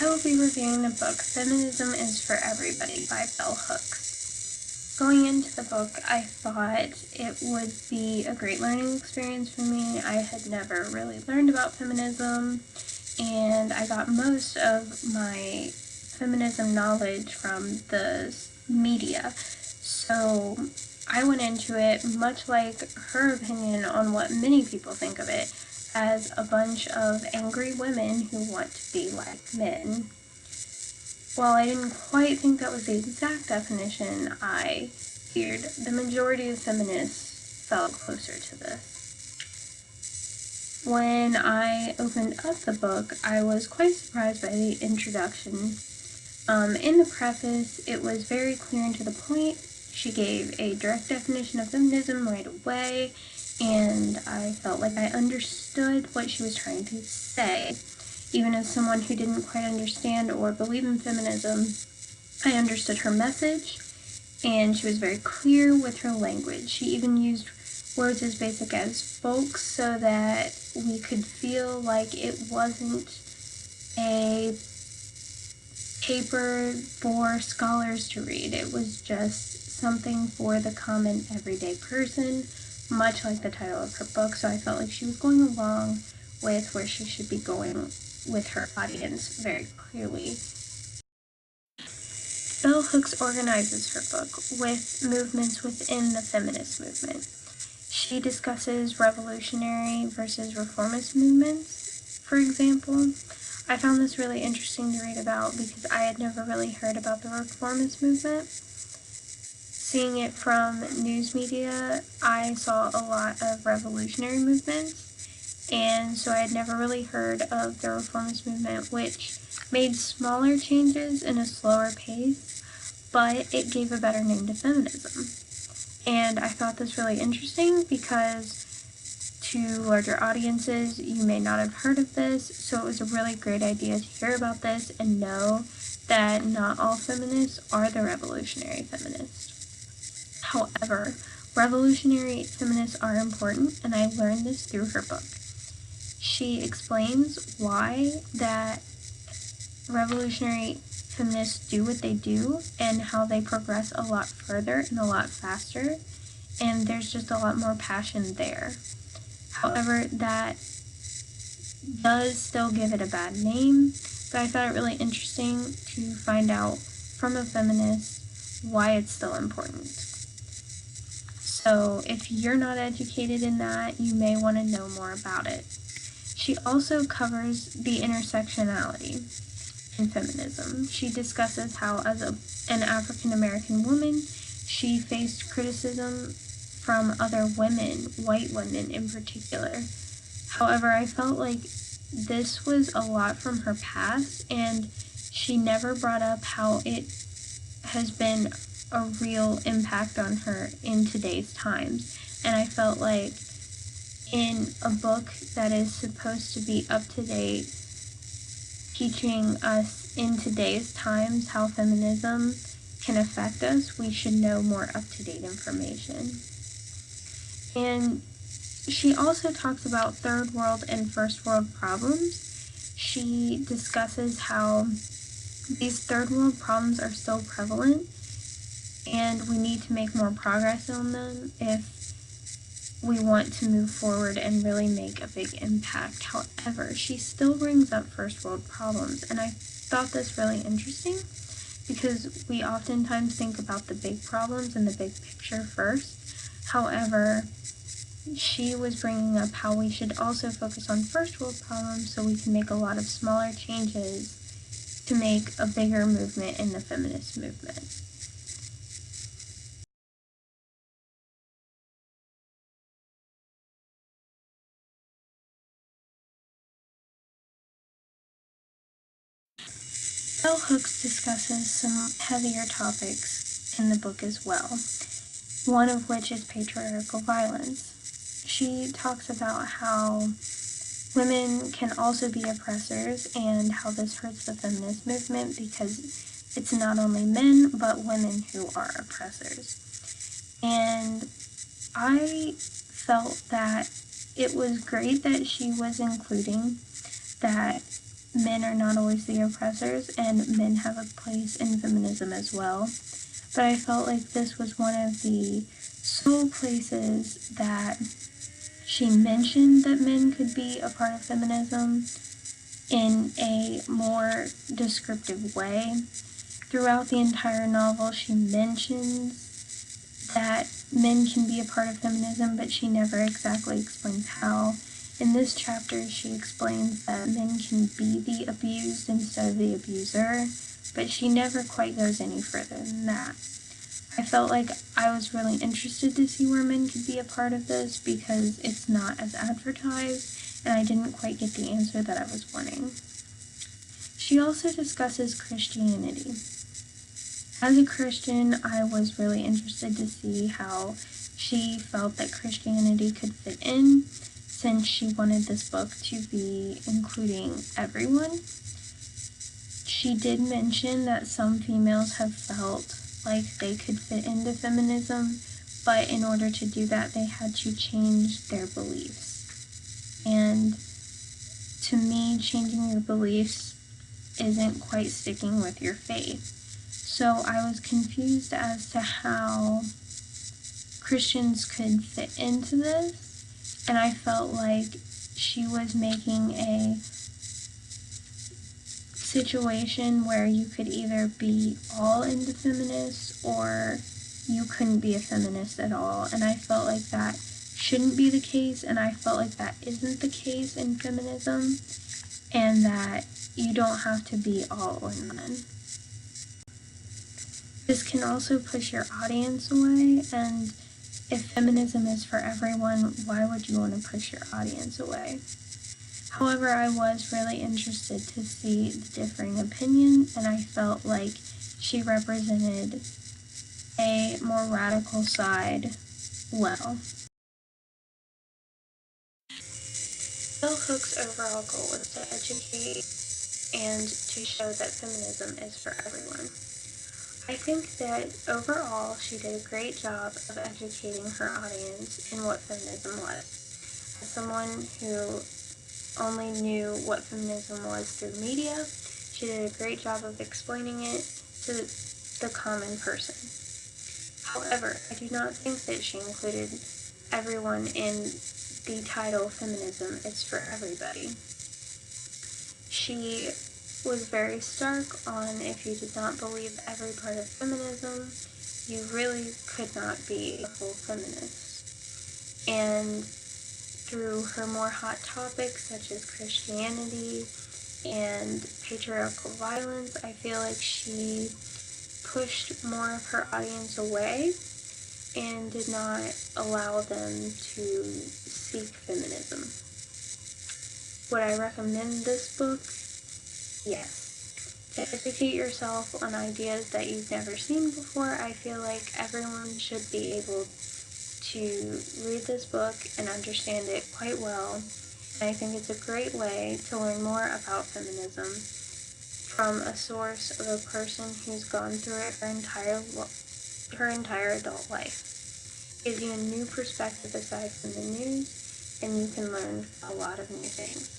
I will be reviewing the book Feminism is for Everybody by Bell Hooks. Going into the book, I thought it would be a great learning experience for me. I had never really learned about feminism, and I got most of my feminism knowledge from the media. So I went into it much like her opinion on what many people think of it, as a bunch of angry women who want to be like men. While I didn't quite think that was the exact definition, I feared the majority of feminists felt closer to this. When I opened up the book, I was quite surprised by the introduction. In the preface, it was very clear and to the point. She gave a direct definition of feminism right away, and I felt like I understood what she was trying to say. Even as someone who didn't quite understand or believe in feminism, I understood her message, and she was very clear with her language. She even used words as basic as folks so that we could feel like it wasn't a paper for scholars to read. It was just something for the common everyday person, much like the title of her book. So I felt like she was going along with where she should be going with her audience very clearly. Bell Hooks organizes her book with movements within the feminist movement. She discusses revolutionary versus reformist movements, for example. I found this really interesting to read about because I had never really heard about the reformist movement. Seeing it from news media, I saw a lot of revolutionary movements, and so I had never really heard of the reformist movement, which made smaller changes in a slower pace, but it gave a better name to feminism. And I thought this really interesting because to larger audiences, you may not have heard of this, so it was a really great idea to hear about this and know that not all feminists are the revolutionary feminists. However, revolutionary feminists are important, and I learned this through her book. She explains why that revolutionary feminists do what they do and how they progress a lot further and a lot faster, and there's just a lot more passion there. However, that does still give it a bad name, but I thought it really interesting to find out from a feminist why it's still important. So if you're not educated in that, you may want to know more about it. She also covers the intersectionality in feminism. She discusses how, as an African American woman, she faced criticism from other women, white women in particular. However, I felt like this was a lot from her past, and she never brought up how it has been a real impact on her in today's times. And I felt like in a book that is supposed to be up to date, teaching us in today's times how feminism can affect us, we should know more up-to-date information. And she also talks about third world and first world problems. She discusses how these third world problems are still prevalent and we need to make more progress on them if we want to move forward and really make a big impact. However, she still brings up first world problems, and I thought this really interesting because we oftentimes think about the big problems and the big picture first. However, she was bringing up how we should also focus on first world problems so we can make a lot of smaller changes to make a bigger movement in the feminist movement. Bell Hooks discusses some heavier topics in the book as well, one of which is patriarchal violence. She talks about how women can also be oppressors and how this hurts the feminist movement because it's not only men but women who are oppressors. And I felt that it was great that she was including that men are not always the oppressors and men have a place in feminism as well. But I felt like this was one of the sole places that she mentioned that men could be a part of feminism in a more descriptive way. Throughout the entire novel, she mentions that men can be a part of feminism, but she never exactly explains how. In this chapter, she explains that men can be the abused instead of the abuser, but she never quite goes any further than that. I felt like I was really interested to see where men could be a part of this because it's not as advertised, and I didn't quite get the answer that I was wanting. She also discusses Christianity. As a Christian, I was really interested to see how she felt that Christianity could fit in, since she wanted this book to be including everyone. She did mention that some females have felt like they could fit into feminism, but in order to do that, they had to change their beliefs. And to me, changing your beliefs isn't quite sticking with your faith. So I was confused as to how Christians could fit into this, and I felt like she was making a situation where you could either be all into feminists or you couldn't be a feminist at all, and I felt like that shouldn't be the case, and I felt like that isn't the case in feminism, and that you don't have to be all or none. This can also push your audience away, and if feminism is for everyone, why would you want to push your audience away? However, I was really interested to see the differing opinion, and I felt like she represented a more radical side well. Bell Hook's overall goal was to educate and to show that feminism is for everyone. I think that overall she did a great job of educating her audience in what feminism was. As someone who only knew what feminism was through media, she did a great job of explaining it to the common person. However, I do not think that she included everyone in the title Feminism is for Everybody. She was very stark on if you did not believe every part of feminism, you really could not be a full feminist. And through her more hot topics such as Christianity and patriarchal violence, I feel like she pushed more of her audience away and did not allow them to seek feminism. Would I recommend this book? Yes. To educate yourself on ideas that you've never seen before, I feel like everyone should be able to read this book and understand it quite well. And I think it's a great way to learn more about feminism from a source of a person who's gone through it her entire adult life. It gives you a new perspective aside from the news, and you can learn a lot of new things.